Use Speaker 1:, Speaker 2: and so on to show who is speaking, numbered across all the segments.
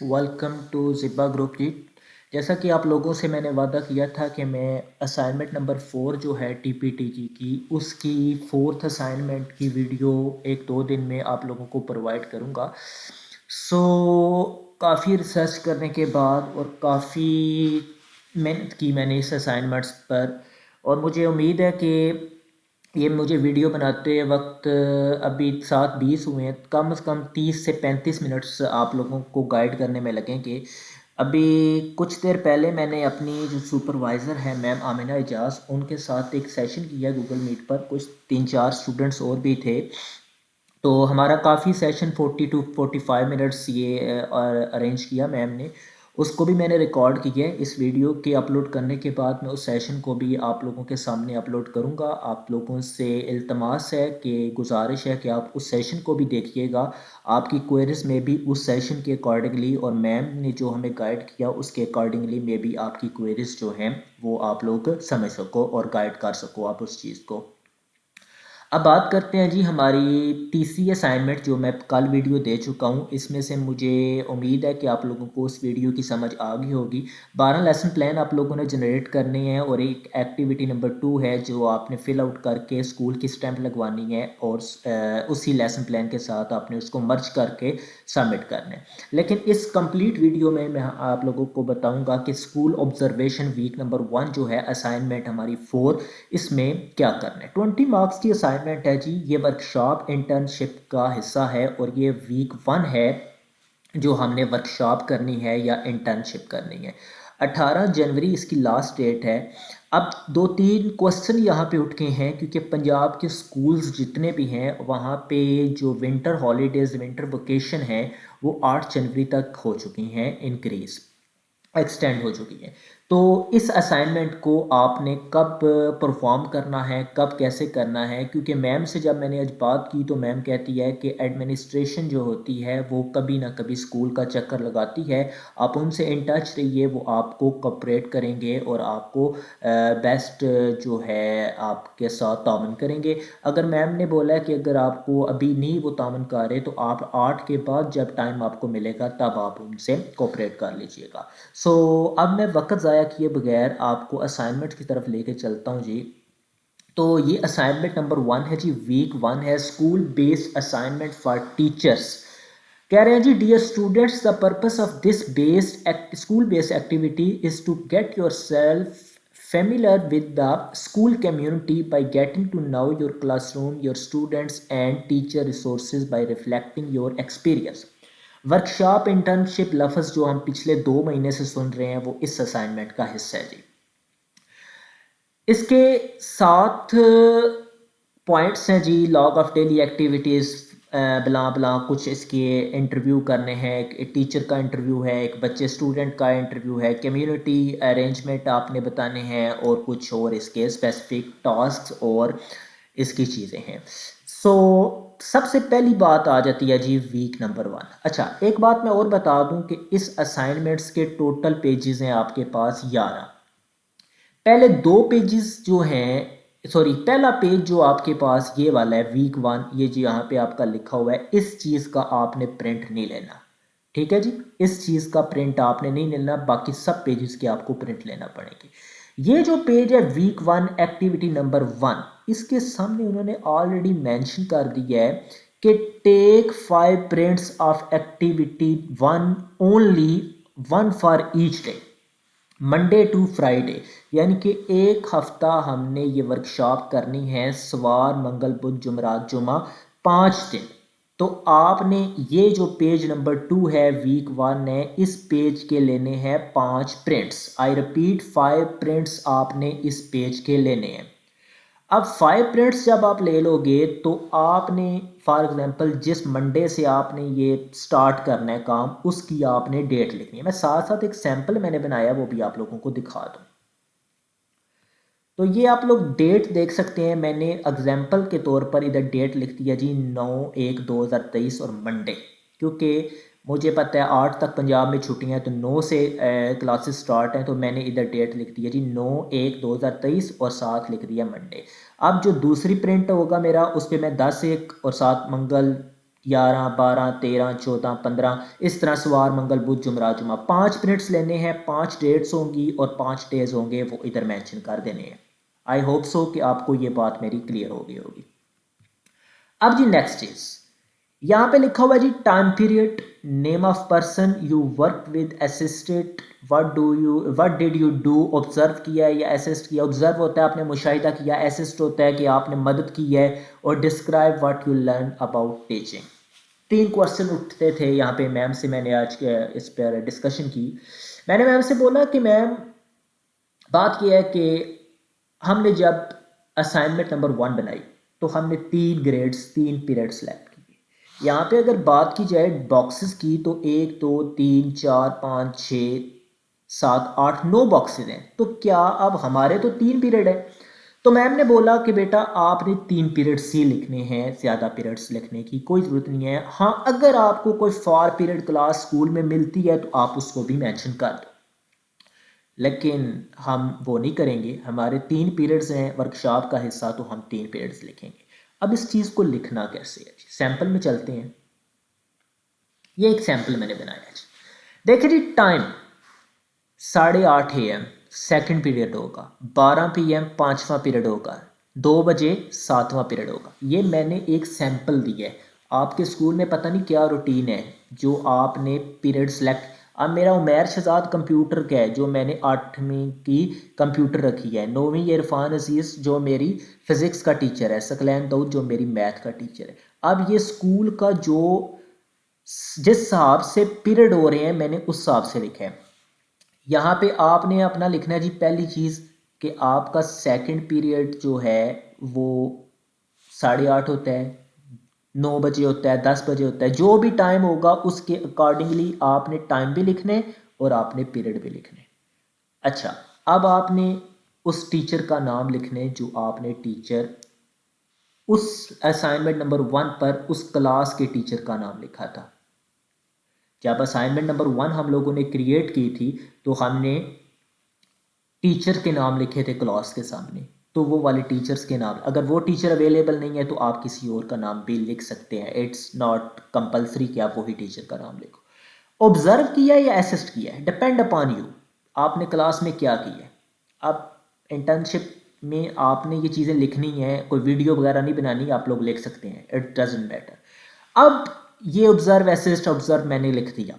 Speaker 1: Welcome to ज़िब्बा group जी। जैसा कि आप लोगों से मैंने वादा किया था कि मैं असाइनमेंट नंबर 4 जो है टीपीटीजी की उसकी फोर्थ असाइनमेंट की वीडियो 1-2 दिन में आप लोगों को प्रोवाइड करूंगा। काफ़ी रिसर्च करने के बाद और काफ़ी मेहनत की मैंने इस असाइनमेंट्स पर, और मुझे उम्मीद है कि ये मुझे वीडियो बनाते वक्त अभी 7:20 हुए हैं, कम से कम 30 से 35 मिनट्स आप लोगों को गाइड करने में लगेंगे। अभी कुछ देर पहले मैंने अपनी जो सुपरवाइज़र है मैम आमिना एजाज, उनके साथ एक सेशन किया गूगल मीट पर। कुछ 3-4 स्टूडेंट्स और भी थे, तो हमारा काफ़ी सेशन 40 टू 45 मिनट्स ये अरेंज किया मैम ने। उसको भी मैंने रिकॉर्ड किया है। इस वीडियो के अपलोड करने के बाद मैं उस सेशन को भी आप लोगों के सामने अपलोड करूंगा। आप लोगों से इल्तमास है कि गुजारिश है कि आप उस सेशन को भी देखिएगा। आपकी क्वेरीज में भी उस सेशन के अकॉर्डिंगली और मैम ने जो हमें गाइड किया उसके अकॉर्डिंगली में भी आपकी क्वेरीज जो हैं वो आप लोग समझ सको और गाइड कर सको आप उस चीज़ को। अब बात करते हैं जी हमारी तीसरी असाइनमेंट जो मैं कल वीडियो दे चुका हूँ। इसमें से मुझे उम्मीद है कि आप लोगों को उस वीडियो की समझ आ गई होगी। 12 लेसन प्लान आप लोगों ने जनरेट करने हैं और एक एक्टिविटी नंबर 2 है जो आपने फिल आउट करके स्कूल की स्टैंप लगवानी है, और उसी लेसन प्लान के साथ आपने उसको मर्ज करके सबमिट करना है। लेकिन इस कंप्लीट वीडियो में मैं आप लोगों को बताऊंगा कि स्कूल ऑब्जर्वेशन वीक नंबर 1 जो है असाइनमेंट हमारी 4, इसमें क्या करना है। 20 मार्क्स की असाइनमेंट है जी। ये वर्कशॉप इंटर्नशिप का हिस्सा है और ये वीक 1 है जो हमने वर्कशॉप करनी है या इंटर्नशिप करनी है। 18 जनवरी इसकी लास्ट डेट है। अब 2-3 क्वेश्चन यहाँ पे उठ गए हैं क्योंकि पंजाब के स्कूल्स जितने भी हैं वहाँ पे जो विंटर हॉलीडेज़ विंटर वेकेशन है वो 8 जनवरी तक हो चुकी हैं, इंक्रीज़ एक्सटेंड हो चुकी है। तो इस असाइनमेंट को आपने कब परफॉर्म करना है, कब कैसे करना है, क्योंकि मैम से जब मैंने आज बात की तो मैम कहती है कि एडमिनिस्ट्रेशन जो होती है वो कभी ना कभी स्कूल का चक्कर लगाती है। आप उनसे इन टच रहिए, वो आपको कोऑपरेट करेंगे और आपको बेस्ट जो है आपके साथ ताउन करेंगे। अगर मैम ने बोला है कि अगर आपको अभी नहीं वो ताउन कर रहे तो आप 8 के बाद जब टाइम आपको मिलेगा तब आप उनसे कोऑपरेट कर लीजिएगा। अब मैं वक्त ज़ाया किए बगैर आपको असाइनमेंट की तरफ लेके चलता हूँ जी। तो ये असाइनमेंट नंबर 1 है जी, वीक 1 है, school based assignment for teachers. कह रहे हैं जी, dear students, the purpose of this based school based activity is to get yourself familiar with the school community by getting to know your classroom, your students and teacher resources by reflecting your experience। Workshop internship लफ्ज़ जो हम पिछले 2 महीने से सुन रहे हैं वो इस असाइनमेंट का हिस्सा है जी। इसके 7 पॉइंट्स हैं जी। लॉग ऑफ डेली एक्टिविटीज़ बला बला कुछ इसके इंटरव्यू करने हैं। एक टीचर का इंटरव्यू है, एक बच्चे स्टूडेंट का इंटरव्यू है, कम्युनिटी अरेंजमेंट आपने बताने हैं और कुछ और इसके स्पेसिफिक टास्क और इसकी चीज़ें हैं। सबसे पहली बात आ जाती है जी वीक नंबर 1। अच्छा, एक बात मैं और बता दूं कि इस असाइनमेंट्स के टोटल पेजेस हैं आपके पास 11। पहले 2 पेजेस जो हैं, सॉरी, पहला पेज जो आपके पास ये वाला है वीक 1, ये जी यहाँ पे आपका लिखा हुआ है, इस चीज़ का आपने प्रिंट नहीं लेना। ठीक है जी, इस चीज़ का प्रिंट आपने नहीं लेना, बाकी सब पेजेस के आपको प्रिंट लेना पड़ेंगे। ये जो पेज है वीक 1 एक्टिविटी नंबर 1, इसके सामने उन्होंने ऑलरेडी मेंशन कर दिया है कि take 5 prints of activity 1 only, 1 for each day, Monday to Friday. यानी कि एक हफ्ता हमने ये वर्कशॉप करनी है, सवार मंगल बुध जुमरात जुमा, 5 दिन। तो आपने ये जो पेज नंबर 2 है वीक 1 है, इस पेज के लेने हैं 5 प्रिंट्स। आई रिपीट, 5 प्रिंट्स आपने इस पेज के लेने हैं। अब 5 प्रिंट्स जब आप ले लोगे तो आपने फॉर एग्जांपल जिस मंडे से आपने ये स्टार्ट करना है काम, उसकी आपने डेट लिखनी है। मैं साथ साथ एक सैंपल मैंने बनाया वो भी आप लोगों को दिखा दूं। तो ये आप लोग डेट देख सकते हैं, मैंने एग्जाम्पल के तौर पर इधर डेट लिख दिया जी 9/1/2023 और मंडे, क्योंकि मुझे पता है 8 तक पंजाब में छुट्टियां हैं तो 9 से क्लासेस स्टार्ट हैं, तो मैंने इधर डेट लिख दिया जी 9/1/2023 और साथ लिख दिया मंडे। अब जो दूसरी प्रिंट होगा मेरा, उस पर मैं 10/1 और 7 मंगल 11, 12, 13, 14, 15 इस तरह सवार मंगल बुध जुमरात जुमा 5 मिनट्स लेने हैं, 5 डेट्स होंगी और 5 डेज होंगे, वो इधर मेंशन कर देने हैं। आई होप सो कि आपको ये बात मेरी क्लियर हो गई होगी। अब जी नेक्स्ट चीज यहाँ पे लिखा हुआ है जी time period, name of person you work with, assisted, what did you do, observe किया या असिस्ट किया। ऑब्जर्व होता है आपने मुशाहिदा किया, असिस्ट होता है कि आपने मदद की है, और describe what you learn about teaching. 3 question उठते थे यहाँ पे मैम से, मैंने आज इस पर डिस्कशन की। मैंने मैम से बोला कि मैम बात यह है कि हमने जब असाइनमेंट नंबर 1 बनाई तो हमने 3 ग्रेड्स 3 पीरियड सेलेक्ट किए। यहाँ पे अगर बात की जाए बॉक्सेस की तो 1 2 3 4 5 6 7 8 9 बॉक्सेस हैं। तो क्या अब हमारे तो 3 पीरियड है, तो मैम ने बोला कि बेटा आपने 3 पीरियड्स ही लिखने हैं, ज़्यादा पीरियड्स लिखने की कोई ज़रूरत नहीं है। हाँ, अगर आपको कोई 4 पीरियड क्लास स्कूल में मिलती है तो आप उसको भी मेंशन कर दो, लेकिन हम वो नहीं करेंगे। हमारे 3 पीरियड्स हैं वर्कशॉप का हिस्सा, तो हम 3 पीरियड्स लिखेंगे। अब इस चीज़ को लिखना कैसे है, सैम्पल में चलते हैं। ये एक सैम्पल मैंने बनाया है। देखिए जी, टाइम 8:30 AM सेकंड पीरियड होगा, 12 PM 5वां पीरियड होगा, 2 बजे 7वां पीरियड होगा। ये मैंने एक सैम्पल दिया है। आपके स्कूल में पता नहीं क्या रूटीन है जो आपने पीरियड सेलेक्ट। अब मेरा उमैर शहजाद कंप्यूटर का है जो मैंने 8वीं की कंप्यूटर रखी है, 9वीं इरफान अजीज़ जो मेरी फिज़िक्स का टीचर है, सकलैन दाऊद जो मेरी मैथ का टीचर है। अब ये स्कूल का जो जिस हिसाब से पीरियड हो रहे हैं मैंने उस हिसाब से लिखा है। यहाँ पे आपने अपना लिखना है जी पहली चीज़ कि आपका सेकंड पीरियड जो है वो 8:30 होता है, 9 बजे होता है, 10 बजे होता है, जो भी टाइम होगा उसके अकॉर्डिंगली आपने टाइम भी लिखने और आपने पीरियड भी लिखने। अच्छा, अब आपने उस टीचर का नाम लिखने जो आपने टीचर उस असाइनमेंट नंबर 1 पर उस क्लास के टीचर का नाम लिखा था। जब असाइनमेंट नंबर 1 हम लोगों ने क्रिएट की थी तो हमने टीचर के नाम लिखे थे क्लास के सामने, तो वो वाले टीचर्स के नाम, अगर वो टीचर अवेलेबल नहीं है तो आप किसी और का नाम भी लिख सकते हैं। इट्स नॉट कंपलसरी कि आप वही टीचर का नाम लिखो। ऑब्जर्व किया या असिस्ट किया है, डिपेंड अपॉन यू, आपने क्लास में क्या किया है। अब इंटर्नशिप में आपने ये चीज़ें लिखनी है, कोई वीडियो वगैरह नहीं बनानी, आप लोग लिख सकते हैं, इट डजेंट मैटर। अब ये ऑब्जर्व असिस्ट ऑब्जर्व मैंने लिख दिया।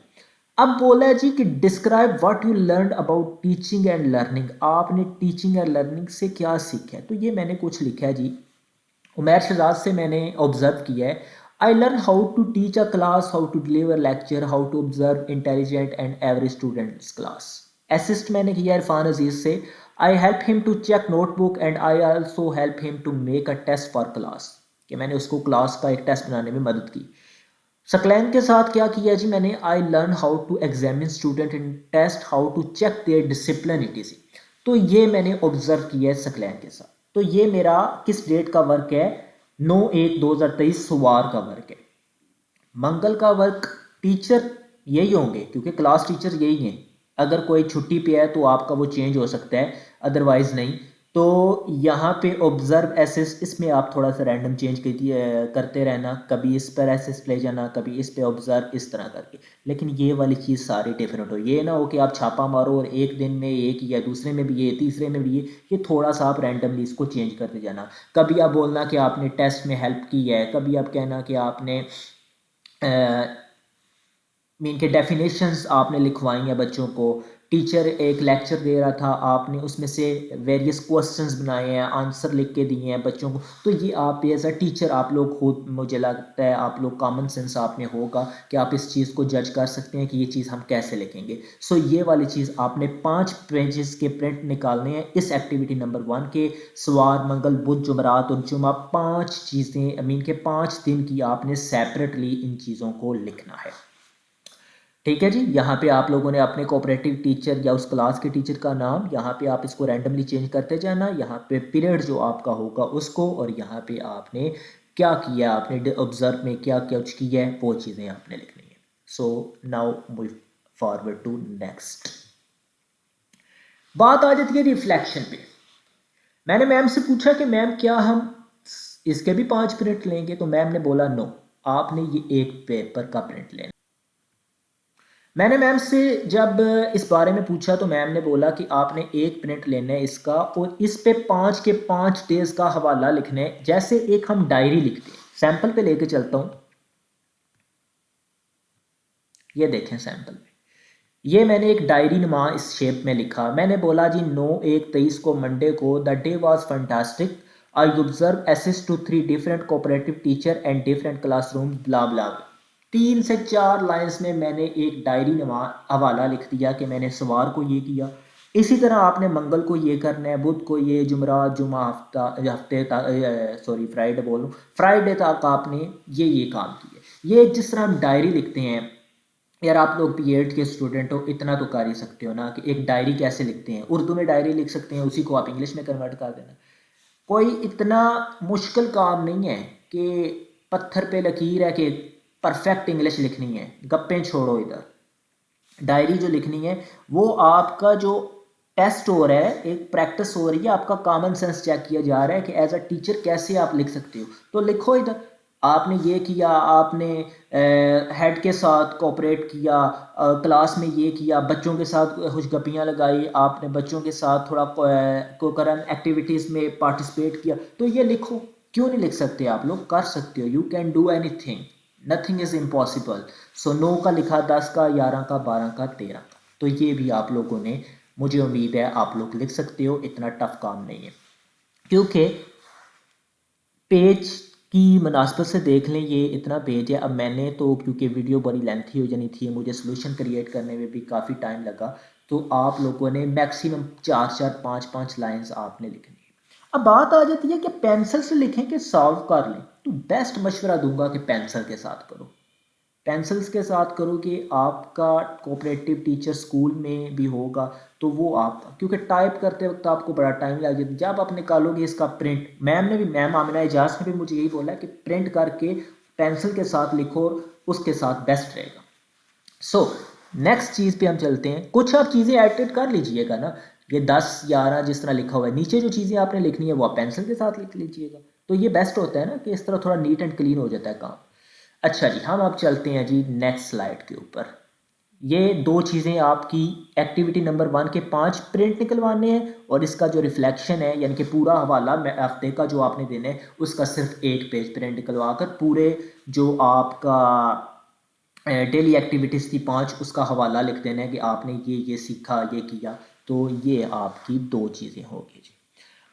Speaker 1: अब बोला है जी कि describe what you learn about teaching and learning, आपने टीचिंग एंड लर्निंग से क्या सीखा है। तो ये मैंने कुछ लिखा है जी। उमैर शहजाद से मैंने ऑब्जर्व किया है, I learn how to teach a class, how to deliver lecture, how to observe intelligent and average students class. Assist मैंने किया इरफान अजीज से, I help him to check notebook and I also help him to make a test for class, कि मैंने उसको class का एक test बनाने में मदद की। सकलैन के साथ क्या किया जी मैंने, I learn how to examine student in test, how to check their discipline इटीज। तो ये मैंने ऑब्जर्व किया है सकलैन के साथ। तो ये मेरा किस डेट का वर्क है, 9/1/2023 सोमवार का वर्क है। मंगल का वर्क टीचर यही होंगे क्योंकि क्लास टीचर यही हैं। अगर कोई छुट्टी पे है तो आपका वो चेंज हो सकता है, अदरवाइज नहीं। तो यहाँ पे ऑब्जर्व असिस्ट, इसमें आप थोड़ा सा रैंडम चेंज करते रहना, कभी इस पर असिस्ट ले जाना, कभी इस पे ऑब्जर्व, इस तरह करके। लेकिन ये वाली चीज़ सारी डिफरेंट हो, ये ना हो कि आप छापा मारो और एक दिन में एक ही है, दूसरे में भी ये, तीसरे में भी ये थोड़ा सा आप रैंडमली इसको चेंज करते जाना। कभी आप बोलना कि आपने टेस्ट में हेल्प की है, कभी आप कहना कि आपने मीन के डेफिनेशंस आपने लिखवाई हैं बच्चों को। टीचर एक लेक्चर दे रहा था, आपने उसमें से वेरियस क्वेश्चंस बनाए हैं, आंसर लिख के दिए हैं बच्चों को। तो ये आप एज अ टीचर आप लोग खुद, मुझे लगता है आप लोग कॉमन सेंस आप में होगा कि आप इस चीज़ को जज कर सकते हैं कि ये चीज़ हम कैसे लिखेंगे। सो ये वाली चीज़ आपने 5 पेजेस के प्रिंट निकालने हैं इस एक्टिविटी नंबर 1 के। सवार मंगल बुध जुमरात और जुमा 5 चीज़ें, मीन के 5 दिन की आपने सेपरेटली इन चीज़ों को लिखना है। ठीक है जी। यहाँ पे आप लोगों ने अपने कोऑपरेटिव टीचर या उस क्लास के टीचर का नाम, यहाँ पे आप इसको रैंडमली चेंज करते जाना, यहाँ पे पीरियड जो आपका होगा उसको, और यहाँ पे आपने क्या किया, आपने ऑब्जर्व में क्या कुछ किया है वो चीज़ें आपने लिखनी है। So now move forward to next. बात आ जाती है रिफ्लेक्शन पे। मैंने मैम से पूछा कि मैम क्या हम इसके भी 5 मिनट लेंगे, तो मैम ने बोला नो, आपने ये एक पेपर का प्रिंट लेना। मैंने मैम से जब इस बारे में पूछा तो मैम ने बोला कि आपने एक प्रिंट लेना है इसका, और इस पे 5 के 5 डेज का हवाला लिखना है, जैसे एक हम डायरी लिखते हैं। सैंपल पे लेके चलता हूँ, ये देखें सैंपल में, ये मैंने एक डायरी नुमा इस शेप में लिखा। मैंने बोला जी 9/1/23 को मंडे को the day was fantastic, I observe assess to 3 different cooperative teacher and different classroom blah blah. 3 से 4 लाइंस में मैंने एक डायरी नुमा हवाला लिख दिया कि मैंने सवार को ये किया। इसी तरह आपने मंगल को ये करना है, बुध को ये, जुमरात जुमा हफ्ता हफ्ते सॉरी फ्राइडे बोलूँ, फ्राइडे तक आपने ये काम किए। ये जिस तरह हम डायरी लिखते हैं, यार आप लोग B.Ed के स्टूडेंट हो, इतना तो कर ही सकते हो ना कि एक डायरी कैसे लिखते हैं। उर्दू में डायरी लिख सकते हैं, उसी को आप इंग्लिश में कन्वर्ट कर देना। कोई इतना मुश्किल काम नहीं है कि पत्थर पे लकीर है कि परफेक्ट इंग्लिश लिखनी है। गप्पें छोड़ो, इधर डायरी जो लिखनी है वो आपका जो टेस्ट हो रहा है, एक प्रैक्टिस हो रही है, आपका कॉमन सेंस चेक किया जा रहा है कि एज अ टीचर कैसे आप लिख सकते हो। तो लिखो इधर, आपने ये किया, आपने हेड के साथ कोऑपरेट किया, क्लास में ये किया, बच्चों के साथ खुशगपियाँ लगाई, आपने बच्चों के साथ थोड़ा कोकरन एक्टिविटीज़ में पार्टिसिपेट किया, तो ये लिखो। क्यों नहीं लिख सकते? आप लोग कर सकते हो, you can do anything, nothing is impossible. So 9 का लिखा, 10 का, 11 का, 12 का, 13 का, तो ये भी आप लोगों ने, मुझे उम्मीद है आप लोग लिख सकते हो, इतना टफ काम नहीं है। क्योंकि पेज की मुनासबत से देख लें, ये इतना पेज है। अब मैंने तो, क्योंकि वीडियो बड़ी लेंथी हो जानी थी, मुझे सोल्यूशन क्रिएट करने में भी काफ़ी टाइम लगा, तो आप लोगों ने मैक्सिमम 4-4, 5-5 लाइंस आपने लिखनी है। अब बात आ जाती है कि पेंसिल से लिखें कि सॉल्व कर लें, तो बेस्ट मशवरा दूंगा कि पेंसिल के साथ करो। पेंसिल्स के साथ करो कि आपका कोऑपरेटिव टीचर स्कूल में भी होगा, तो वो आप, क्योंकि टाइप करते वक्त आपको बड़ा टाइम लग जाता है। जब आप निकालोगे इसका प्रिंट, मैम आमिना एजाज ने भी मुझे यही बोला कि प्रिंट करके पेंसिल के साथ लिखो, उसके साथ बेस्ट रहेगा। सो नेक्स्ट चीज़ पे हम चलते हैं। कुछ आप चीज़ें एडिट कर लीजिएगा ना, ये 10-11 जिस तरह लिखा हुआ है, नीचे जो चीज़ें आपने लिखनी है वो आप पेंसिल के साथ लिख लीजिएगा, तो ये बेस्ट होता है ना कि इस तरह थोड़ा नीट एंड क्लीन हो जाता है काम। अच्छा जी, हम अब चलते हैं जी नेक्स्ट स्लाइड के ऊपर। ये दो चीज़ें आपकी एक्टिविटी नंबर 1 के 5 प्रिंट निकलवाने हैं, और इसका जो रिफ्लेक्शन है यानी कि पूरा हवाला हफ्ते का जो आपने देना है, उसका सिर्फ एक पेज प्रिंट निकलवा कर पूरे जो आपका डेली एक्टिविटीज़ थी 5, उसका हवाला लिख देना है कि आपने ये सीखा, ये किया। तो ये आपकी 2 चीज़ें होगी जी।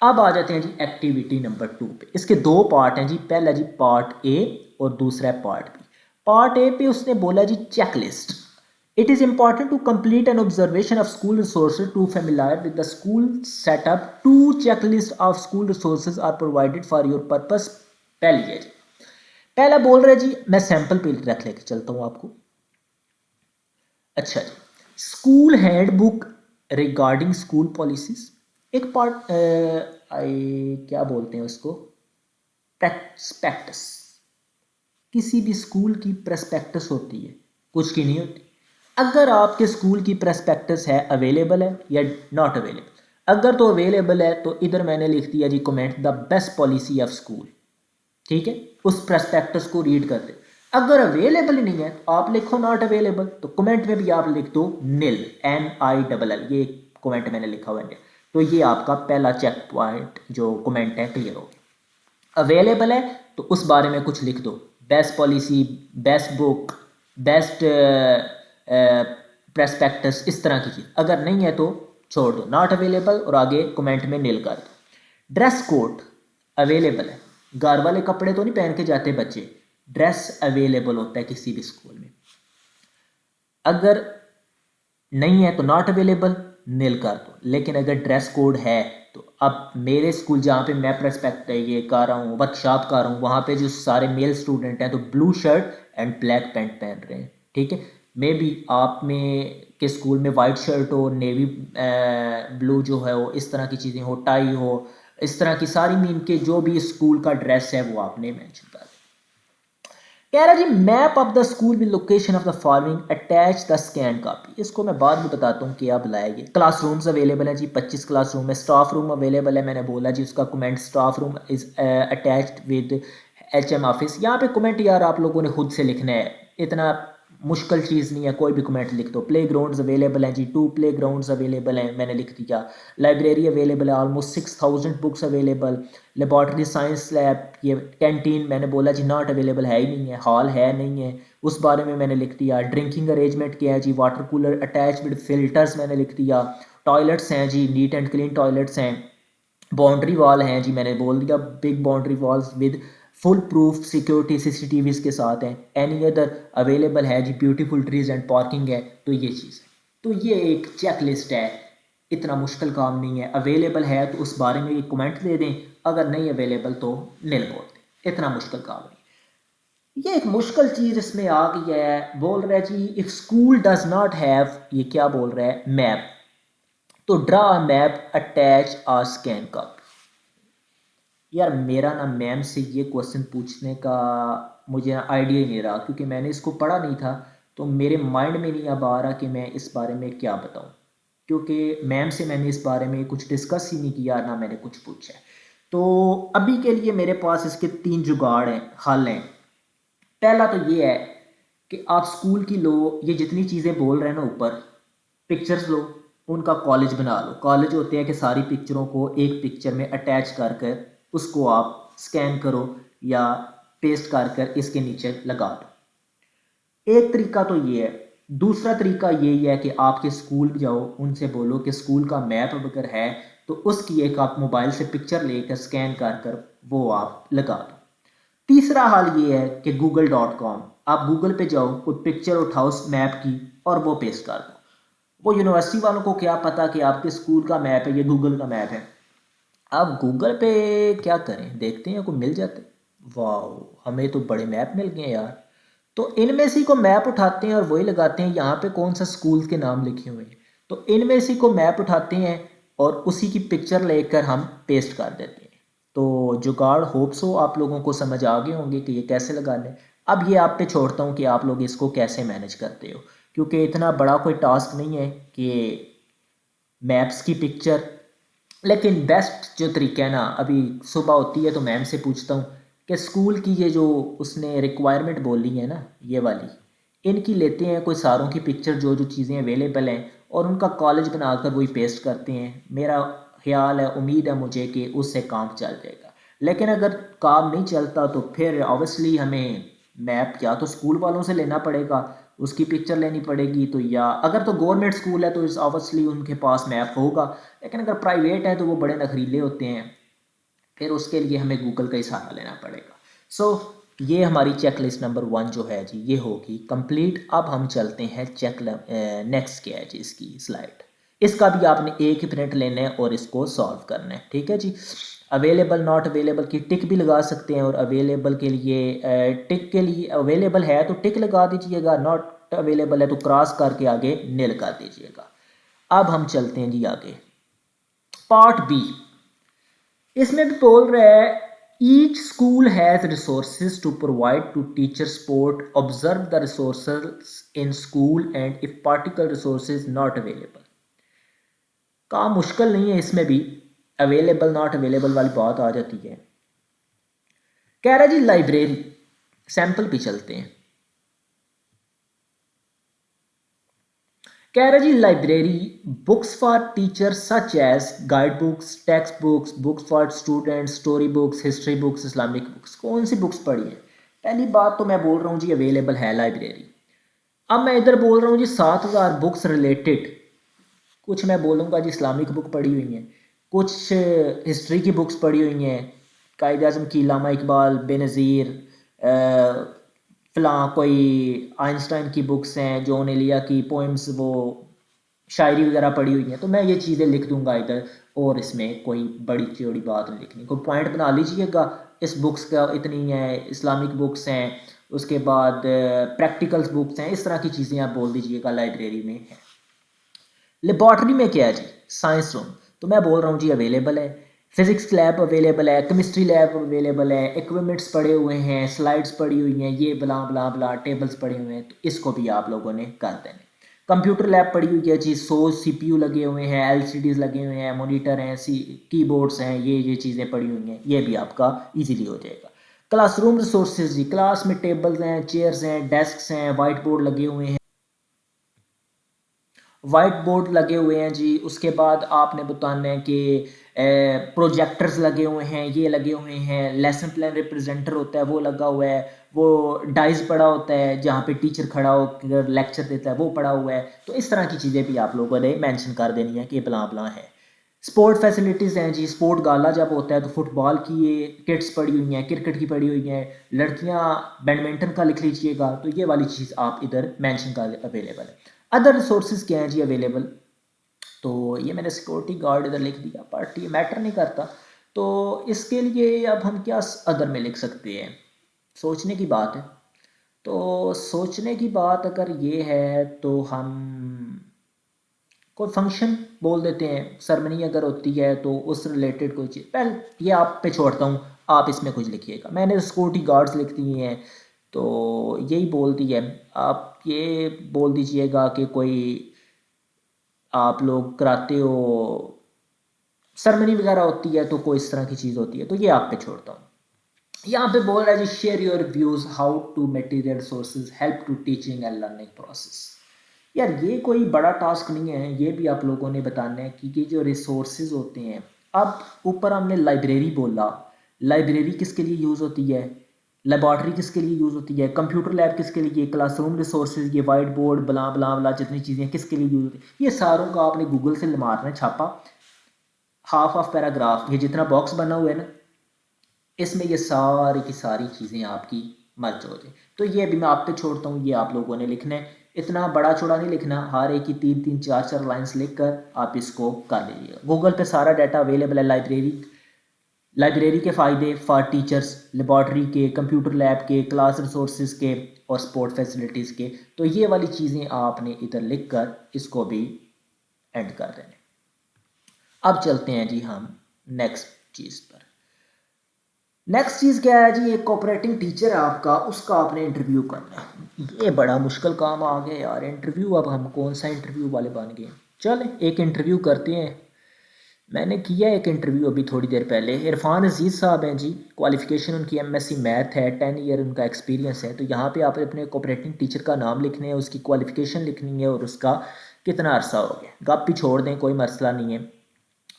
Speaker 1: अब आ जाते हैं जी एक्टिविटी नंबर 2 पे। इसके 2 पार्ट हैं जी, पहला जी पार्ट ए और दूसरा पार्ट बी। पार्ट ए पे उसने बोला जी check list. It is important to complete an observation of school resources to familiar with the school setup. 2 checklist of school resources are provided for your purpose. पहली है जी, पहला बोल रहे जी, मैं सैंपल पे रख लेके चलता हूं आपको। अच्छा जी, school handbook regarding school policies. एक पार्ट क्या बोलते हैं उसको, प्रेस्पेक्टस। किसी भी स्कूल की प्रेस्पेक्टस होती है, कुछ की नहीं होती। अगर आपके स्कूल की प्रेस्पेक्टस है, अवेलेबल है या नॉट अवेलेबल, अगर तो अवेलेबल है तो इधर मैंने लिख दिया जी comment the best policy of school. ठीक है, उस प्रेस्पेक्टस को रीड कर दे। अगर अवेलेबल नहीं है तो आप लिखो नॉट अवेलेबल, तो कमेंट में भी आप लिख दो NIL, NILL, ये कमेंट मैंने लिखा हुआ है। तो ये आपका पहला चेक पॉइंट जो कमेंट है क्लियर हो गया। अवेलेबल है तो उस बारे में कुछ लिख दो, best policy, best book, best prospectus, इस तरह की चीज़। अगर नहीं है तो छोड़ दो, नॉट अवेलेबल, और आगे कमेंट में NIL कर दो। ड्रेस कोड अवेलेबल है, घर वाले कपड़े तो नहीं पहन के जाते बच्चे, ड्रेस अवेलेबल होता है किसी भी स्कूल में। अगर नहीं है तो नॉट अवेलेबल, NIL कर दो। लेकिन अगर ड्रेस कोड है तो अब मेरे स्कूल जहाँ पे मैं प्रेस्पेक्ट ये कर रहा हूँ, वर्कशॉप कर रहा हूँ, वहाँ पे जो सारे मेल स्टूडेंट हैं तो blue shirt and black pant पहन रहे हैं। ठीक है, मे बी आप में के स्कूल में वाइट शर्ट हो, नेवी ब्लू जो है वो, इस तरह की चीज़ें हो, टाई हो, इस तरह की सारी मीन के जो भी स्कूल का ड्रेस है वो आपने मेंशन कर दिया। कह रहा जी map of the school with location of the following, attach the scan copy. इसको मैं बाद में बताता हूँ क्या बुलाएगी। क्लासरूम्स अवेलेबल है जी, 25 क्लासरूम है। स्टाफ रूम अवेलेबल है, मैंने बोला जी उसका comment, staff room is attached with HM office. यहाँ पे कमेंट यार आप लोगों ने खुद से लिखना है, इतना मुश्किल चीज़ नहीं है, कोई भी कमेंट लिख दो। प्ले ग्राउंड्स अवेलेबल हैं जी, 2 प्ले ग्राउंड्स अवेलेबल हैं, मैंने लिख दिया। लाइब्रेरी अवेलेबल है, almost 6000 books available. Laboratory science lab, ये कैंटीन मैंने बोला जी नॉट अवेलेबल है ही नहीं है, हॉल है नहीं है, उस बारे में मैंने लिख दिया। ड्रिंकिंग अरेंजमेंट क्या है जी, water cooler attach with filters मैंने लिख दिया। टॉयलेट्स हैं जी, नीट एंड क्लीन टॉयलेट्स हैं। बाउंड्री वॉल हैं जी, मैंने बोल दिया big boundary walls with full proof security CCTVs के साथ हैं। एनी अदर अवेलेबल है जी, ब्यूटीफुल ट्रीज एंड पार्किंग है। तो ये चीज़ है, तो ये एक चेक लिस्ट है, इतना मुश्किल काम नहीं है। अवेलेबल है तो उस बारे में एक कमेंट दे दें, अगर नहीं अवेलेबल तो नील बोल दें, इतना मुश्किल काम नहीं। ये एक मुश्किल चीज़ इसमें आ गई है। बोल रहा है जी if school does not have, ये क्या बोल रहा है, मैप, तो draw map attach a scan copy. यार मेरा ना मैम से ये क्वेश्चन पूछने का मुझे ना आइडिया ही नहीं रहा, क्योंकि मैंने इसको पढ़ा नहीं था, तो मेरे माइंड में नहीं अब आ रहा कि मैं इस बारे में क्या बताऊं, क्योंकि मैम से मैंने इस बारे में कुछ डिस्कस ही नहीं किया, ना मैंने कुछ पूछा है। तो अभी के लिए मेरे पास इसके 3 जुगाड़ हैं, हल हैं। पहला तो ये है कि आप स्कूल की लो, ये जितनी चीज़ें बोल रहे हैं ना ऊपर, पिक्चर्स लो, उनका कॉलेज बना लो। कॉलेज होते हैं कि सारी पिक्चरों को एक पिक्चर में अटैच कर कर उसको आप स्कैन करो या पेस्ट कर कर इसके नीचे लगा दो। एक तरीका तो ये है। दूसरा तरीका यही है कि आपके स्कूल जाओ, उनसे बोलो कि स्कूल का मैप अगर है तो उसकी एक आप मोबाइल से पिक्चर लेकर स्कैन कर कर वो आप लगा दो। तीसरा हाल ये है कि google.com, आप गूगल पे जाओ, कोई पिक्चर उठाओ उस मैप की और वो पेस्ट कर दो। वो यूनिवर्सिटी वालों को क्या पता कि आपके स्कूल का मैप है, ये गूगल का मैप है। आप गूगल पे क्या करें, देखते हैं कोई मिल जाते, वाह हमें तो बड़े मैप मिल गए यार। तो इनमें से को मैप उठाते हैं और वही लगाते हैं, यहाँ पे कौन सा स्कूल के नाम लिखे हुए हैं, तो इनमें से को मैप उठाते हैं और उसी की पिक्चर लेकर हम पेस्ट कर देते हैं। तो जुगाड़ होप सो आप लोगों को समझ आ गए होंगे कि ये कैसे लगाने। अब ये आप पे छोड़ता हूँ कि आप लोग इसको कैसे मैनेज करते हो, क्योंकि इतना बड़ा कोई टास्क नहीं है कि मैप्स की पिक्चर। लेकिन बेस्ट जो तरीका है ना, अभी सुबह होती है तो मैम से पूछता हूँ कि स्कूल की ये जो उसने रिक्वायरमेंट बोली है ना, ये वाली, इनकी लेते हैं कोई सारों की पिक्चर जो जो चीज़ें अवेलेबल हैं और उनका कॉलेज बनाकर वही पेस्ट करते हैं। मेरा ख्याल है, उम्मीद है मुझे कि उससे काम चल जाएगा। लेकिन अगर काम नहीं चलता तो फिर ऑब्वियसली हमें मैप या तो स्कूल वालों से लेना पड़ेगा, उसकी पिक्चर लेनी पड़ेगी, तो या अगर तो गवर्नमेंट स्कूल है तो इस ऑब्वियसली उनके पास मैप होगा। लेकिन अगर प्राइवेट है तो वो बड़े नखरीले होते हैं, फिर उसके लिए हमें गूगल का ही सहारा लेना पड़ेगा। सो ये हमारी चेक लिस्ट नंबर 1 जो है जी ये होगी कंप्लीट। अब हम चलते हैं नेक्स्ट क्या है जी, इसकी स्लाइड। इसका भी आपने एक ही प्रिंट लेना है और इसको सॉल्व करना है, ठीक है जी। अवेलेबल नॉट अवेलेबल की टिक भी लगा सकते हैं, और अवेलेबल के लिए टिक के लिए अवेलेबल है तो टिक लगा दीजिएगा, नॉट अवेलेबल है तो क्रॉस करके आगे नील कर दीजिएगा। अब हम चलते हैं जी आगे, पार्ट बी। इसमें भी बोल रहा है each school has resources to provide to teacher support, observe the resources in school and if particular resources not available. काम मुश्किल नहीं है, इसमें भी अवेलेबल नॉट अवेलेबल वाली बात आ जाती है। कह रहा जी लाइब्रेरी, सैंपल पे चलते हैं। कह रहा जी library books for teachers such as guide books, text books, books for students, story books, history books, Islamic books. कौन सी बुक्स पढ़ी है? पहली बात तो मैं बोल रहा हूँ जी अवेलेबल है लाइब्रेरी। अब मैं इधर बोल रहा हूँ जी 7000 बुक्स रिलेटेड। कुछ मैं बोलूँगा जी इस्लामिक बुक पढ़ी हुई हैं, कुछ हिस्ट्री की बुक्स पढ़ी हुई हैं, कायद आज़म की, इल्लामा इकबाल, बेनज़ीर, फ़लाँ कोई आइंस्टाइन की बुक्स हैं, जॉन एलिया की पोइम्स, वो शायरी वगैरह पढ़ी हुई हैं। तो मैं ये चीज़ें लिख दूंगा इधर, और इसमें कोई बड़ी चौड़ी बात नहीं लिखनी। कोई पॉइंट बना लीजिएगा, इस बुक्स का इतनी है, इस्लामिक बुक्स हैं, उसके बाद प्रैक्टिकल्स बुक्स हैं, इस तरह की चीज़ें आप बोल दीजिएगा लाइब्रेरी में है। लेबॉर्ट्री में क्या है जी, साइंस रूम, तो मैं बोल रहा हूँ जी अवेलेबल है। फिजिक्स लैब अवेलेबल है, केमिस्ट्री लैब अवेलेबल है, इक्विपमेंट्स पड़े हुए हैं, स्लाइड्स पड़ी हुई हैं, ये बला बला बला टेबल्स पड़े हुए हैं, तो इसको भी आप लोगों ने कर देना। कंप्यूटर लैब पड़ी हुई है जी, 100 CPU लगे हुए हैं, LCDs लगे हुए हैं, मॉनिटर हैं, कीबोर्ड्स हैं, ये चीज़ें पड़ी हुई हैं, ये भी आपका इजीली हो जाएगा। क्लासरूम रिसोर्सेज जी, क्लास में टेबल्स हैं, चेयर्स हैं, डेस्क हैं, वाइट बोर्ड लगे हुए हैं, वाइट बोर्ड लगे हुए हैं जी। उसके बाद आपने बताना है कि प्रोजेक्टर्स लगे हुए हैं, ये लगे हुए हैं, लेसन प्लान रिप्रेजेंटर होता है वो लगा हुआ है, वो डाइस पड़ा होता है जहाँ पे टीचर खड़ा होकर लेक्चर देता है वो पड़ा हुआ है। तो इस तरह की चीज़ें भी आप लोगों ने मेंशन कर देनी है कि बला बला है। स्पोर्ट फैसिलिटीज़ हैं जी, स्पोर्ट गाला जब होता है तो फुटबॉल की ये किट्स पड़ी हुई हैं, क्रिकेट की पड़ी हुई हैं, लड़कियां बैडमिंटन का लिख लीजिएगा, तो ये वाली चीज़ आप इधर मेंशन कर अवेलेबल है। अदर रिसोर्सेज क्या हैं जी अवेलेबल, तो ये मैंने सिक्योरिटी गार्ड इधर लिख दिया, बट ये मैटर नहीं करता। तो इसके लिए अब हम क्या अदर में लिख सकते हैं, सोचने की बात है। तो सोचने की बात अगर ये है तो हम कोई फंक्शन बोल देते हैं, सरमनी अगर होती है तो उस रिलेटेड कोई चीज़, पहले ये आप पे छोड़ता हूँ, आप इसमें कुछ लिखिएगा। मैंने सिक्योरिटी गार्ड्स लिख दिए हैं तो यही बोल दी है। आप ये बोल दीजिएगा कि कोई आप लोग कराते हो, सरमनी वगैरह होती है तो कोई इस तरह की चीज़ होती है, तो ये आप पे छोड़ता हूँ। यहाँ पे बोल रहा है जी, share your views how to material sources help to teaching and learning process. यार ये कोई बड़ा टास्क नहीं है, ये भी आप लोगों ने बताना है कि जो रिसोर्सेज होते हैं। अब ऊपर हमने लाइब्रेरी बोला, लाइब्रेरी किसके लिए यूज़ होती है, लेबॉर्ट्री किसके लिए यूज़ होती है, कंप्यूटर लैब किसके लिए, क्लासरूम रिसोर्सेज, ये वाइट बोर्ड बला बला बला जितनी चीज़ें किसके लिए यूज़ होती है, ये सारों का आपने गूगल से मारना है छापा, हाफ ऑफ पैराग्राफ, ये जितना बॉक्स बना हुआ है ना, इसमें ये सारी की सारी चीज़ें आपकी मौजूद हैं। तो ये भी मैं आप पे छोड़ता हूँ, ये आप लोगों ने लिखना है, इतना बड़ा चौड़ा नहीं लिखना, हर एक की 3-3 4-4 लाइंस लिख कर आप इसको कर लीजिएगा। गूगल पे सारा डाटा अवेलेबल है, लाइब्रेरी के फ़ायदे फॉर टीचर्स, लेबॉर्ट्री के, कंप्यूटर लैब के, क्लास रिसोर्सेज के और स्पोर्ट फैसिलिटीज़ के। तो ये वाली चीज़ें आपने इधर लिख कर इसको भी एंड कर देने। अब चलते हैं जी हम नेक्स्ट चीज़ पर। नेक्स्ट चीज़ क्या है जी, एक कोऑपरेटिंग टीचर है आपका, उसका आपने इंटरव्यू करना है। ये बड़ा मुश्किल काम आ गया यार, इंटरव्यू। अब हम कौन सा इंटरव्यू वाले बन गए। चल एक इंटरव्यू करते हैं। मैंने किया एक इंटरव्यू अभी थोड़ी देर पहले। इरफान अजीज़ साहब हैं जी, क्वालिफ़िकेशन उनकी एमएससी मैथ है, 10 ईयर उनका एक्सपीरियंस है। तो यहाँ पे आप अपने कोऑपरेटिंग टीचर का नाम लिखने है, उसकी क्वालिफ़िकेशन लिखनी है और उसका कितना अरसा हो गया। गप भी छोड़ दें, कोई मसला नहीं है।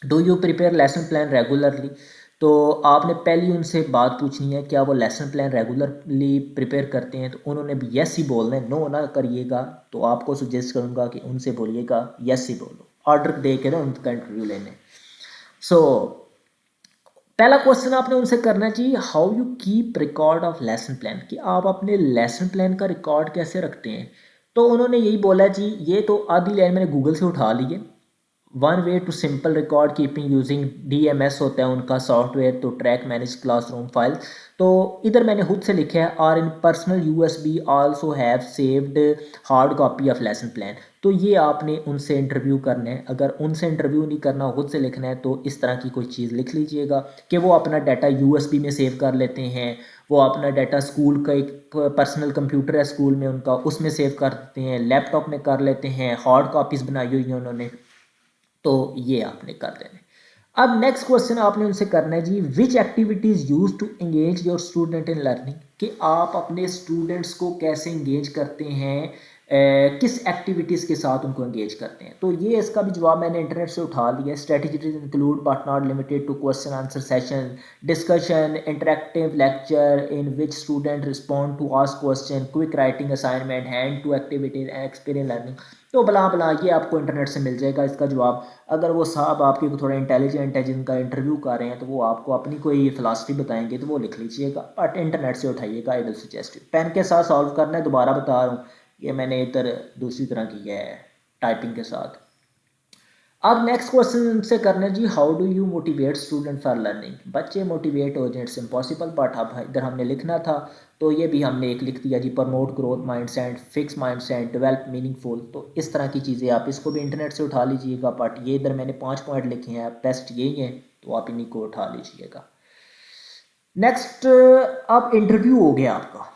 Speaker 1: Do you prepare lesson plan regularly, तो आपने पहली उनसे बात पूछनी है क्या वो लेसन प्लान रेगुलरली प्रिपेयर करते हैं। तो उन्होंने भी यस ही बोलना है, नो ना करिएगा। तो आपको सजेस्ट करूँगा कि उनसे बोलिएगा यस ही बोलो, ऑर्डर दे के ना उनका इंटरव्यू लेने। सो पहला क्वेश्चन आपने उनसे करना चाहिए, how you keep record of lesson plan, कि आप अपने लेसन प्लान का रिकॉर्ड कैसे रखते हैं। तो उन्होंने यही बोला जी, ये तो आधी लाइन मैंने गूगल से उठा ली है। One way to simple record keeping using DMS होता है उनका सॉफ्टवेयर, तो ट्रैक मैनेज क्लासरूम फाइल। तो इधर मैंने खुद से लिखा है, are in personal USB also have saved hard copy of lesson plan. तो ये आपने उनसे इंटरव्यू करना है। अगर उनसे इंटरव्यू नहीं करना, खुद से लिखना है, तो इस तरह की कोई चीज़ लिख लीजिएगा कि वो अपना डाटा USB में सेव कर लेते हैं, वो अपना डाटा स्कूल का एक पर्सनल कंप्यूटर है स्कूल में उनका, उसमें सेव कर देते हैं, लैपटॉप में कर लेते हैं, हार्ड कॉपीज़ बनाई हुई हैं उन्होंने। तो ये आपने कर देना। अब नेक्स्ट क्वेश्चन आपने उनसे करना है जी, which activities use to engage your student in learning, कि आप अपने स्टूडेंट्स को कैसे एंगेज करते हैं, किस एक्टिविटीज़ के साथ उनको एंगेज करते हैं। तो ये इसका भी जवाब मैंने इंटरनेट से उठा लिया। Strategies include but not limited to question answer session, discussion, interactive lecture in which student respond to ask question, quick writing assignment, hand to activities and experience learning. तो बला बला ये आपको इंटरनेट से मिल जाएगा इसका जवाब। अगर वो साहब आपके को थोड़ा इंटेलिजेंट है जिनका इंटरव्यू कर रहे हैं, तो वो आपको अपनी कोई फ़िलासफ़ी बताएंगे तो वो लिख लीजिएगा, बट इंटरनेट से उठाइएगा। I will suggest you pen के साथ सॉल्व करना है। दोबारा बता रहा हूँ, ये मैंने इधर दूसरी तरह की है टाइपिंग के साथ। अब नेक्स्ट क्वेश्चन उनसे करना जी, how do you motivate student for learning, बच्चे मोटिवेट हो जाए, इट्स इम्पॉसिबल, बट अब इधर हमने लिखना था तो ये भी हमने एक लिख दिया जी, promote growth mindset, fix mindset, develop meaningful. तो इस तरह की चीज़ें आप इसको भी इंटरनेट से उठा लीजिएगा, बट ये इधर मैंने 5 पॉइंट लिखे हैं, बेस्ट यही है, तो आप इन्हीं को उठा लीजिएगा। नेक्स्ट, अब इंटरव्यू हो गया आपका,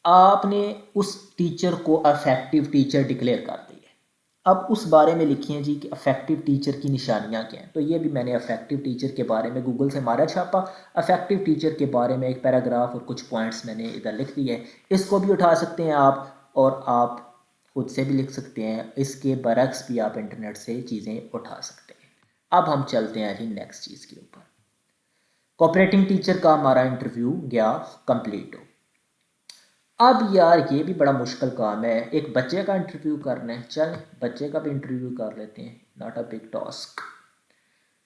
Speaker 1: आपने उस टीचर को अफेक्टिव टीचर डिक्लेयर कर दिया। अब उस बारे में लिखिए जी कि अफेक्टिव टीचर की निशानियाँ क्या हैं। तो ये भी मैंने अफेक्टिव टीचर के बारे में गूगल से मारा छापा, अफेक्टिव टीचर के बारे में एक पैराग्राफ और कुछ पॉइंट्स मैंने इधर लिख दिए हैं। इसको भी उठा सकते हैं आप, और आप खुद से भी लिख सकते हैं, इसके बरक्स भी आप इंटरनेट से चीज़ें उठा सकते हैं। अब हम चलते हैं जी नेक्स्ट चीज़ के ऊपर। कोऑपरेटिंग टीचर का हमारा इंटरव्यू गया कंप्लीट हो। अब यार ये भी बड़ा मुश्किल काम है, एक बच्चे का इंटरव्यू करना है। चल बच्चे का भी इंटरव्यू कर लेते हैं, not a big task.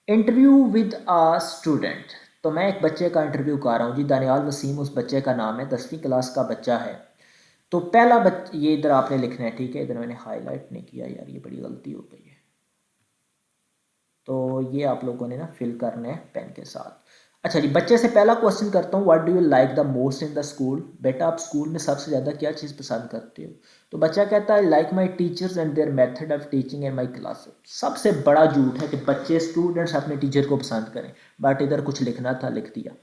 Speaker 1: Interview with a student. तो मैं एक बच्चे का इंटरव्यू कर रहा हूँ जी, दानियाल वसीम उस बच्चे का नाम है, 10वीं क्लास का बच्चा है। तो पहला ये इधर आपने लिखना है, ठीक है। इधर मैंने हाईलाइट नहीं किया यार, ये बड़ी गलती हो गई है। तो ये आप लोगों ने ना फिल करना है पेन के साथ। अच्छा जी, बच्चे से पहला क्वेश्चन करता हूँ, what do you like the most in the school. बेटा आप स्कूल में सबसे ज़्यादा क्या चीज़ पसंद करते हो। तो बच्चा कहता है like my teachers and their method of teaching and my class. सबसे बड़ा झूठ है कि बच्चे स्टूडेंट्स अपने टीचर को पसंद करें, बट इधर कुछ लिखना था, लिख दिया।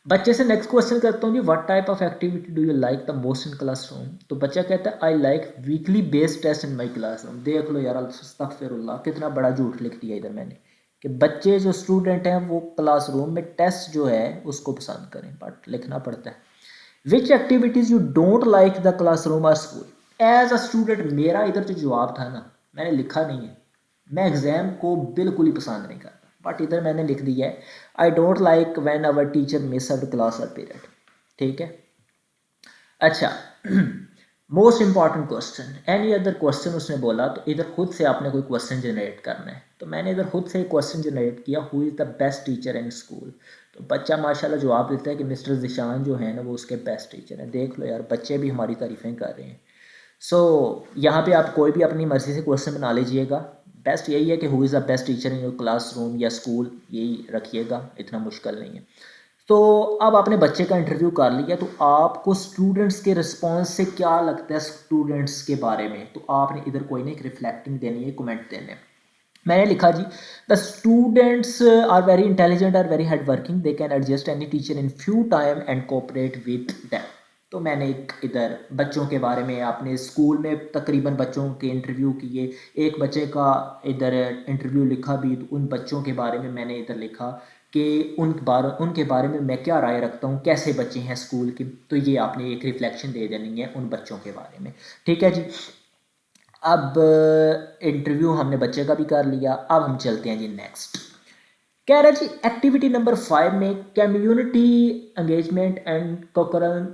Speaker 1: बच्चे से नेक्स्ट क्वेश्चन करता हूँ जी, what type of activity do you like the most in classroom. तो बच्चा कहता है I like weekly based test in my classroom. देख लो यार, अस्तगफिरुल्लाह, कितना बड़ा झूठ लिख दिया इधर मैंने कि बच्चे जो स्टूडेंट हैं वो क्लासरूम में टेस्ट जो है उसको पसंद करें, बट लिखना पड़ता है। Which activities you don't like the classroom और स्कूल। एज अ स्टूडेंट मेरा इधर जो जवाब था ना, मैंने लिखा नहीं है, मैं एग्ज़ाम को बिल्कुल ही पसंद नहीं करता, बट इधर मैंने लिख दिया है I don't like when our teacher miss our class और पीरियड। ठीक है। अच्छा, most important question, any other question उसने बोला, तो इधर खुद से आपने कोई क्वेश्चन जनरेट करना है। तो मैंने इधर खुद से एक क्वेश्चन जनरेट किया, who is the best teacher in school. तो बच्चा माशाल्लाह जवाब देता है कि मिस्टर जिशान जो है ना वो उसके बेस्ट टीचर हैं। देख लो यार, बच्चे भी हमारी तारीफ़ें कर रहे हैं। सो यहाँ पे आप कोई भी अपनी मर्ज़ी से क्वेश्चन बना लीजिएगा। बेस्ट यही है कि who is the best teacher in your classroom या स्कूल, यही रखिएगा, इतना मुश्किल नहीं है। तो अब आपने बच्चे का इंटरव्यू कर लिया, तो आपको स्टूडेंट्स के रिस्पॉन्स से क्या लगता है स्टूडेंट्स के बारे में, तो आपने इधर कोई ना एक रिफ्लेक्टिंग देनी है, कमेंट देने हैं। मैंने लिखा जी, the students are very intelligent, are very hard working, they can adjust any teacher in few time and cooperate with them. तो मैंने एक इधर बच्चों के बारे में, आपने स्कूल में तकरीबन बच्चों के इंटरव्यू किए, एक बच्चे का इधर इंटरव्यू लिखा भी, तो उन बच्चों के बारे में मैंने इधर लिखा कि उनके बारे में मैं क्या राय रखता हूँ, कैसे बच्चे हैं स्कूल के। तो ये आपने एक रिफ्लेक्शन दे देनी है उन बच्चों के बारे में। ठीक है जी। अब इंटरव्यू हमने बच्चे का भी कर लिया, अब हम चलते हैं जी नेक्स्ट। कह रहा है जी एक्टिविटी नंबर 5 में कम्युनिटी एंगेजमेंट एंड कोकरल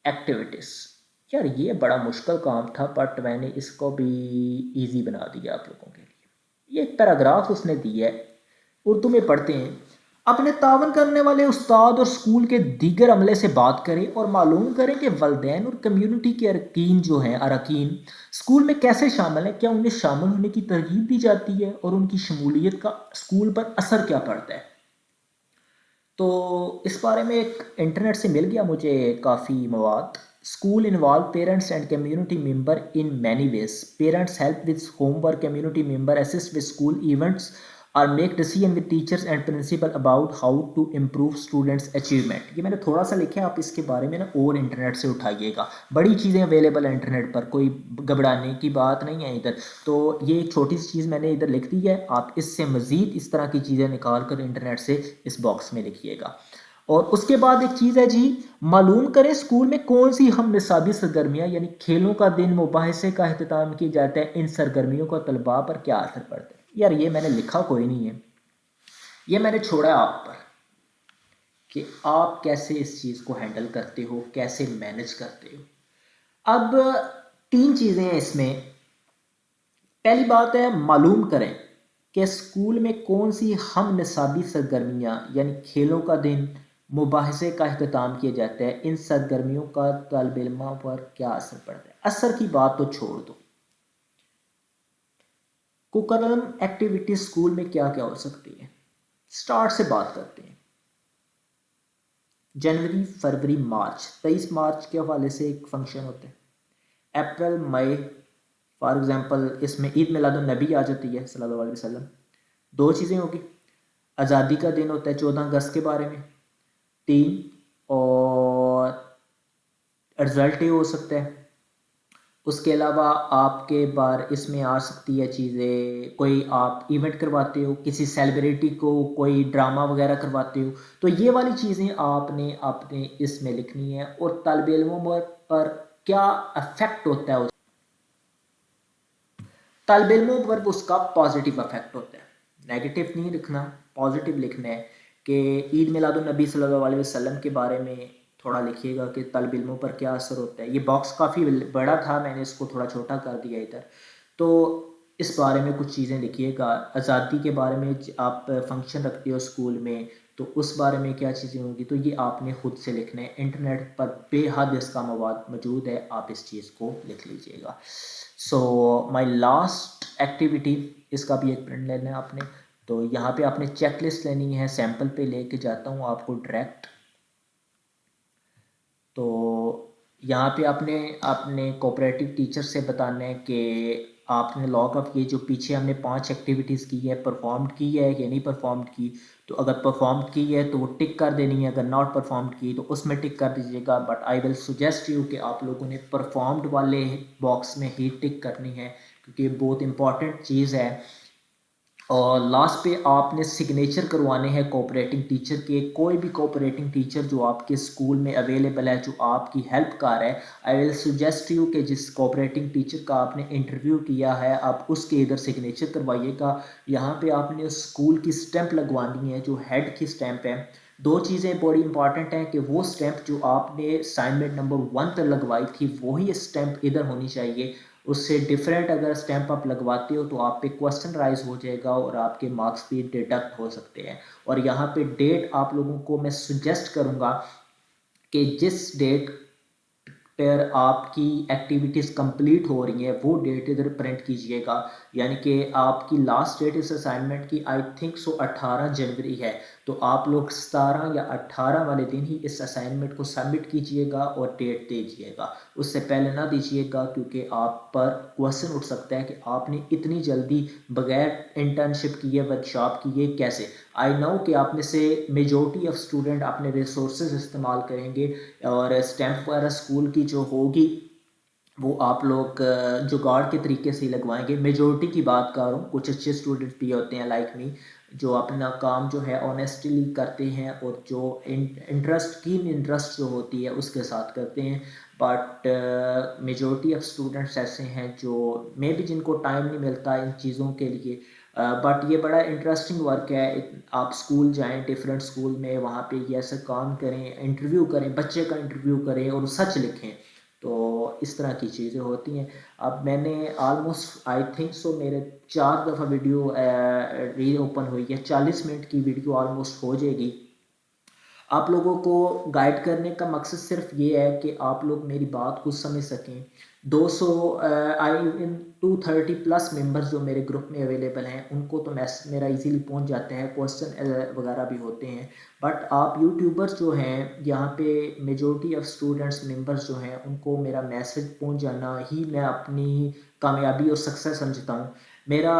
Speaker 1: एक्टिविटीज़। यार ये बड़ा मुश्किल काम था, बट मैंने इसको भी इजी बना दिया आप लोगों के लिए। ये एक पैराग्राफ उसने दिया है, उर्दू में पढ़ते हैं। अपने तावन करने वाले उस्ताद और स्कूल के दीगर अमले से बात करें और मालूम करें कि वालिदैन और कम्युनिटी के अरकीन जो हैं, अरकान स्कूल में कैसे शामिल हैं, क्या उन्हें शामिल होने की तरगीब दी जाती है और उनकी शमूलियत का स्कूल पर असर क्या पड़ता है। तो इस बारे में एक इंटरनेट से मिल गया मुझे काफ़ी मवाद। School involve parents and community member in many ways. Parents help with homework, community member assist with school events और make decision with teachers and principal about how to improve students achievement. ये मैंने थोड़ा सा लिखा है, आप इसके बारे में ना और इंटरनेट से उठाइएगा, बड़ी चीज़ें अवेलेबल है इंटरनेट पर, कोई घबराने की बात नहीं है इधर। तो ये एक छोटी सी चीज़ मैंने इधर लिख दी है, आप इससे मज़ीद इस तरह की चीज़ें निकाल कर इंटरनेट से इस बॉक्स में लिखिएगा। और उसके बाद एक चीज़ है जी, मालूम करें स्कूल में कौन सी हम निसाबी सरगर्मियाँ यानी खेलों का दिन, मुबाहिसे का अहतमाम किया जाता है, इन सरगर्मियों का तलबा पर क्या असर पड़ता है। यार ये मैंने लिखा कोई नहीं है, ये मैंने छोड़ा आप पर कि आप कैसे इस चीज़ को हैंडल करते हो, कैसे मैनेज करते हो। अब 3 चीज़ें हैं इसमें। पहली बात है, मालूम करें कि स्कूल में कौन सी हम निसाबी सरगर्मियाँ यानी खेलों का दिन, मुबाहिसे का अहतमाम किया जाता है, इन सरगर्मियों का तालिब इल्मों पर क्या असर पड़ता है। असर की बात तो छोड़ दो, कुकरम एक्टिविटी स्कूल में क्या क्या हो सकती है। स्टार्ट से बात करते हैं। जनवरी, फरवरी, मार्च, 23 मार्च के हवाले से एक फंक्शन होता है। अप्रैल, मई, फॉर एग्ज़ाम्पल इसमें ईद मिलादुन नबी आ जाती है सल्लल्लाहु अलैहि वसल्लम। 2 चीज़ें होगी, आज़ादी का दिन होता है 14 अगस्त के बारे में, 3, और रिज़ल्ट डे हो सकता है, उसके अलावा आपके बार इसमें आ सकती है चीज़ें, कोई आप इवेंट करवाते हो, किसी सेलिब्रिटी को कोई ड्रामा वगैरह करवाते हो, तो ये वाली चीज़ें आपने अपने इसमें लिखनी है। और तालिब इल्मों पर क्या अफेक्ट होता है, तालिब इल्मों पर उसका पॉजिटिव अफेक्ट होता है। नेगेटिव नहीं लिखना, पॉजिटिव लिखना है कि ईद मिलादुन्नबी सल्लल्लाहु अलैहि वसल्लम के बारे में थोड़ा लिखिएगा कि तालिब इल्मों पर क्या असर होता है। ये बॉक्स काफ़ी बड़ा था, मैंने इसको थोड़ा छोटा कर दिया इधर। तो इस बारे में कुछ चीज़ें लिखिएगा। आज़ादी के बारे में आप फंक्शन रखते हो स्कूल में, तो उस बारे में क्या चीज़ें होंगी, तो ये आपने खुद से लिखना है। इंटरनेट पर बेहद इसका मवाद मौजूद है, आप इस चीज़ को लिख लीजिएगा। सो माई लास्ट एक्टिविटी, इसका भी एक प्रिंट लेना है आपने। तो यहाँ पे आपने चेक लिस्ट लेनी है, सैम्पल पे लेके जाता हूँ आपको डायरेक्ट। तो यहाँ पे आपने अपने कोऑपरेटिव टीचर से बताना है कि आपने लॉग ऑफ ये जो पीछे हमने 5 एक्टिविटीज़ की है, परफॉर्म्ड की है या नहीं परफॉर्म्ड की। तो अगर परफॉर्म्ड की है तो वो टिक कर देनी है, अगर नॉट परफॉर्म्ड की तो उसमें टिक कर दीजिएगा। But I will suggest you कि आप लोगों ने परफॉर्म्ड वाले बॉक्स में ही टिक करनी है, क्योंकि ये बहुत इंपॉर्टेंट चीज़ है। और लास्ट पे आपने सिग्नेचर करवाने हैं कोऑपरेटिंग टीचर के। कोई भी कोऑपरेटिंग टीचर जो आपके स्कूल में अवेलेबल है, जो आपकी हेल्प कर रहा है, आई विल सुजेस्ट यू कि जिस कोऑपरेटिंग टीचर का आपने इंटरव्यू किया है, आप उसके इधर सिग्नेचर करवाइएगा। यहाँ पे आपने स्कूल की स्टैंप लगवानी है, जो हेड की स्टैंप है। दो चीज़ें बड़ी इंपॉर्टेंट हैं कि वो स्टैंप जो आपने असाइनमेंट नंबर 1 पर लगवाई थी, वही स्टैंप इधर होनी चाहिए। उससे डिफरेंट अगर स्टैंप आप लगवाते हो तो आप पे क्वेश्चन राइज हो जाएगा और आपके मार्क्स भी डिडक्ट हो सकते हैं। और यहाँ पे डेट आप लोगों को मैं सुजेस्ट करूँगा कि जिस डेट पर आपकी एक्टिविटीज़ कंप्लीट हो रही हैं, वो डेट इधर प्रिंट कीजिएगा। यानी कि आपकी लास्ट डेट इस असाइनमेंट की आई थिंक सो 18 जनवरी है। तो आप लोग 17 या 18 वाले दिन ही इस असाइनमेंट को सबमिट कीजिएगा और डेट दीजिएगा। उससे पहले ना दीजिएगा, क्योंकि आप पर क्वेश्चन उठ सकता है कि आपने इतनी जल्दी बगैर इंटर्नशिप किए, वर्कशॉप किए कैसे। आई नो कि आप में से मेजॉरिटी ऑफ स्टूडेंट अपने रिसोर्सेज इस्तेमाल करेंगे और स्टैम्प वगैरह स्कूल की जो होगी वो आप लोग जुगाड़ के तरीके से ही लगवाएंगे। मेजॉरिटी की बात कर रहा हूँ, कुछ अच्छे स्टूडेंट भी होते हैं लाइक मी, जो अपना काम जो है ऑनेस्टली करते हैं और जो इंटरेस्ट जो होती है उसके साथ करते हैं। बट मेजॉरिटी ऑफ स्टूडेंट्स ऐसे हैं जो मे बी जिनको टाइम नहीं मिलता इन चीज़ों के लिए। बट ये बड़ा इंटरेस्टिंग वर्क है। आप स्कूल जाएं, डिफरेंट स्कूल में, वहाँ पे ये ऐसा काम करें, इंटरव्यू करें, बच्चे का इंटरव्यू करें और सच लिखें। तो इस तरह की चीज़ें होती हैं। अब मैंने आलमोस्ट आई थिंक सो मेरे 4 दफ़ा वीडियो री ओपन हुई है, 40 मिनट की वीडियो ऑलमोस्ट हो जाएगी। आप लोगों को गाइड करने का मकसद सिर्फ ये है कि आप लोग मेरी बात को समझ सकें। 200 आई इन 230 प्लस मेंबर्स जो मेरे ग्रुप में अवेलेबल हैं, उनको तो मैसेज मेरा इजीली पहुंच जाता है, क्वेश्चन वगैरह भी होते हैं। बट आप यूट्यूबर्स जो हैं, यहाँ पे मेजॉरिटी ऑफ स्टूडेंट्स मेंबर्स जो हैं, उनको मेरा मैसेज पहुंच जाना ही मैं अपनी कामयाबी और सक्सेस समझता हूँ। मेरा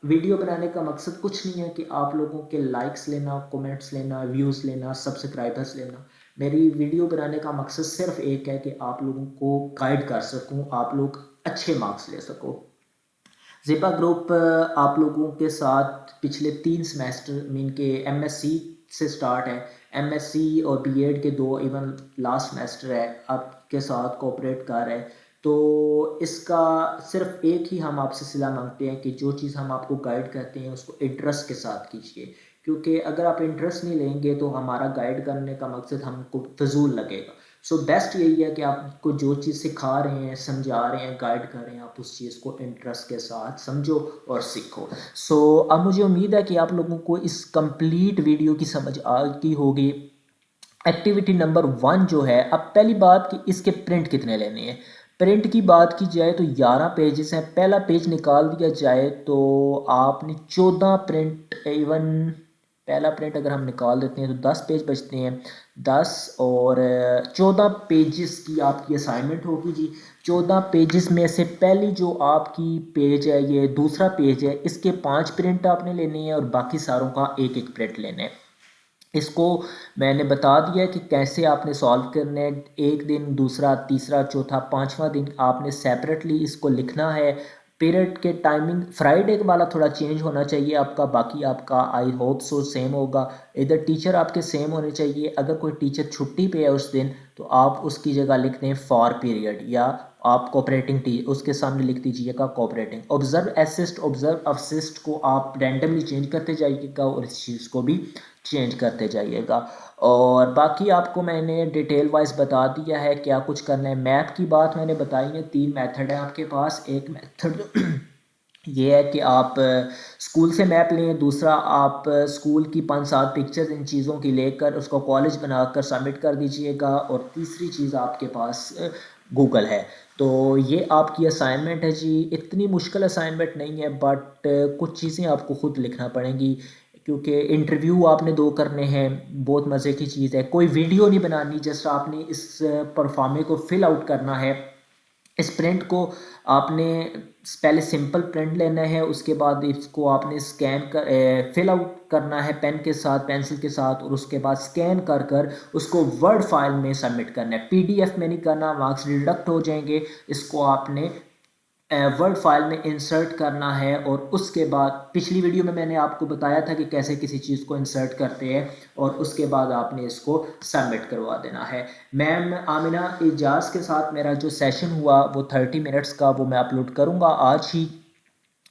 Speaker 1: वीडियो बनाने का मकसद कुछ नहीं है कि आप लोगों के लाइक्स लेना, कमेंट्स लेना, व्यूज़ लेना, सब्सक्राइबर्स लेना। मेरी वीडियो बनाने का मकसद सिर्फ एक है कि आप लोगों को गाइड कर सकूं, आप लोग अच्छे मार्क्स ले सको। ज़िपा ग्रुप आप लोगों के साथ पिछले 3 सेमेस्टर मीन के एमएससी से स्टार्ट है, एमएससी और बीएड के 2 इवन लास्ट सेमेस्टर है, आपके साथ कोऑपरेट कर रहे हैं। तो इसका सिर्फ एक ही हम आपसे सिला मांगते हैं कि जो चीज़ हम आपको गाइड करते हैं उसको इंटरेस्ट के साथ कीजिए, क्योंकि अगर आप इंटरेस्ट नहीं लेंगे तो हमारा गाइड करने का मकसद हमको फजूल लगेगा। सो बेस्ट यही है कि आपको जो चीज़ सिखा रहे हैं, समझा रहे हैं, गाइड कर रहे हैं, आप उस चीज़ को इंटरेस्ट के साथ समझो और सीखो। सो अब मुझे उम्मीद है कि आप लोगों को इस कंप्लीट वीडियो की समझ आ गई होगी। एक्टिविटी नंबर 1 जो है, अब पहली बात कि इसके प्रिंट कितने लेने हैं। प्रिंट की बात की जाए तो 11 पेजेस हैं। पहला पेज निकाल दिया जाए तो आपने 14 प्रिंट, इवन पहला प्रिंट अगर हम निकाल देते हैं तो 10 पेज बचते हैं। 10 और 14 पेजेस की आपकी असाइनमेंट होगी जी। 14 पेजेस में से पहली जो आपकी पेज है, ये दूसरा पेज है, इसके 5 प्रिंट आपने लेने हैं और बाकी सारों का एक एक प्रिंट लेना है। इसको मैंने बता दिया कि कैसे आपने सॉल्व करना है। एक दिन, दूसरा, तीसरा, चौथा, पांचवा दिन आपने सेपरेटली इसको लिखना है। पीरियड के टाइमिंग फ्राइडे वाला थोड़ा चेंज होना चाहिए आपका, बाकी आपका आई होप सो सेम होगा। इधर टीचर आपके सेम होने चाहिए। अगर कोई टीचर छुट्टी पे है उस दिन तो आप उसकी जगह लिख दें फॉर पीरियड, या आप कोऑपरेटिंग टी उसके सामने लिख दीजिएगा कोऑपरेटिंग। ऑब्जर्व असिस्ट को आप रैंडमली चेंज करते जाइएगा और इस चीज़ को भी चेंज करते जाइएगा। और बाकी आपको मैंने डिटेल वाइज बता दिया है क्या कुछ करना है। मैप की बात मैंने बताई है, 3 मेथड है आपके पास। एक मेथड ये है कि आप स्कूल से मैप लें, दूसरा आप स्कूल की 5-7 पिक्चर्स इन चीज़ों की लेकर उसको कॉलेज बनाकर सबमिट कर दीजिएगा, और तीसरी चीज़ आपके पास गूगल है। तो ये आपकी असाइनमेंट है जी। इतनी मुश्किल असाइनमेंट नहीं है, बट कुछ चीज़ें आपको ख़ुद लिखना पड़ेंगी, क्योंकि इंटरव्यू आपने 2 करने हैं। बहुत मज़े की चीज़ है, कोई वीडियो नहीं बनानी, जस्ट आपने इस परफॉर्मे को फिल आउट करना है। इस प्रिंट को आपने पहले सिंपल प्रिंट लेना है, उसके बाद इसको आपने स्कैन कर फिल आउट करना है पेन के साथ, पेंसिल के साथ, और उसके बाद स्कैन कर कर उसको वर्ड फाइल में सबमिट करना है। पीडीएफ में नहीं करना, मार्क्स डिडक्ट हो जाएंगे। इसको आपने वर्ड फाइल में इंसर्ट करना है। और उसके बाद पिछली वीडियो में मैंने आपको बताया था कि कैसे किसी चीज़ को इंसर्ट करते हैं, और उसके बाद आपने इसको सबमिट करवा देना है। मैम आमिना एजाज के साथ मेरा जो सेशन हुआ वो 30 मिनट्स का, वो मैं अपलोड करूँगा आज ही।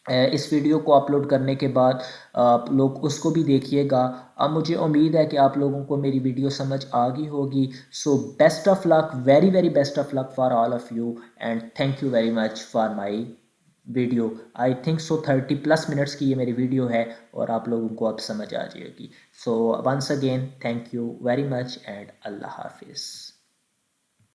Speaker 1: इस वीडियो को अपलोड करने के बाद आप लोग उसको भी देखिएगा। अब मुझे उम्मीद है कि आप लोगों को मेरी वीडियो समझ आ गई होगी। So best of luck, very very best of luck for all of you, and thank you very much for my video. I think so 30+ minutes की ये मेरी वीडियो है, और आप लोगों को अब समझ आ जाएगी। So once again thank you very much and अल्लाह हाफिज़।